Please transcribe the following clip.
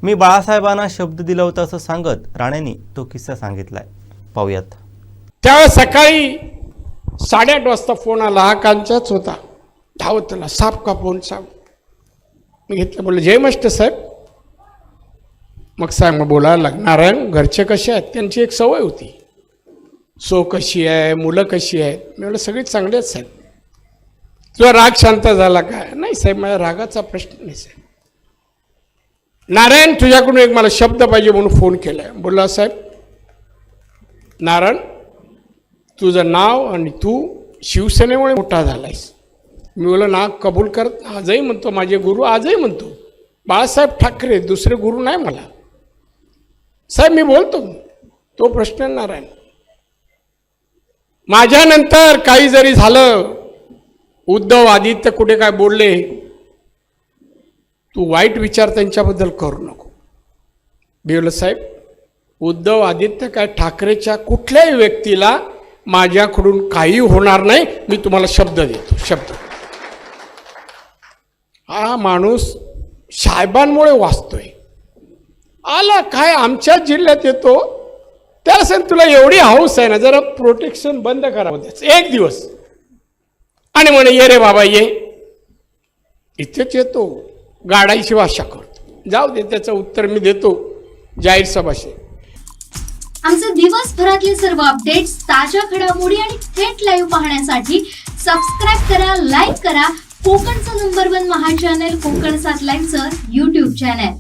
मी बाळासाहेबांना शब्द दिला होता असं सांगत राणेंनी तो किस्सा सांगितलाय. पाहूयात. त्यावेळेस सकाळी 8:30 वाजता फोन आला. हा कांचाच होता. धावतला साप का फोन साप. मी घेतलं, बोललं जय मास्टर साहेब. मग साहेब मग बोलायला लागणार आहे. घरचे कसे आहेत? त्यांची एक सवय होती. सो कशी आहे, मुलं कशी आहेत? मी म्हटलं सगळी चांगली आहेत साहेब. तुझा राग शांत झाला काय? नाही साहेब, माझ्या रागाचा प्रश्न नाही साहेब. नारायण, तुझ्याकडून एक मला शब्द पाहिजे म्हणून फोन केलाय. बोलला साहेब, नारायण, तुझं नाव आणि तू शिवसेनेमुळे मोठा झालायस. मी बोला ना कबूल करत, आजही म्हणतो, माझे गुरु आजही म्हणतो, बाळासाहेब ठाकरे, दुसरे गुरु नाही मला. साहेब मी बोलतो, तो प्रश्न नारायण. माझ्यानंतर काही जरी झालं, उद्धव आदित्य कुठे काय बोलले, तू वाईट विचार त्यांच्याबद्दल करू नको. बोललं साहेब, उद्धव आदित्य काय ठाकरेच्या कुठल्याही व्यक्तीला माझ्याकडून काही होणार नाही, मी तुम्हाला शब्द देतो, शब्द. हा माणूस साहेबांमुळे वाचतोय. आला काय आमच्या जिल्ह्यात येतो, त्याला सांग तुला एवढी हौस आहे ना, जरा प्रोटेक्शन बंद करावं त्याचं एक दिवस. आणि म्हणे ये रे बाबा ये. इथेच येतो, गाडायची भाषा करतो. जाऊ दे, त्याचं उत्तर मी देतो जाहीर सभाशी. आमचे दिवसभरातले सर्व अपडेट्स, ताज्या घडामोडी आणि थेट लाईव्ह पाहण्यासाठी सबस्क्राईब करा, लाईक करा कोकणचं नंबर 1 महा चॅनल कोकण 7 लाईव्हचं YouTube चॅनल.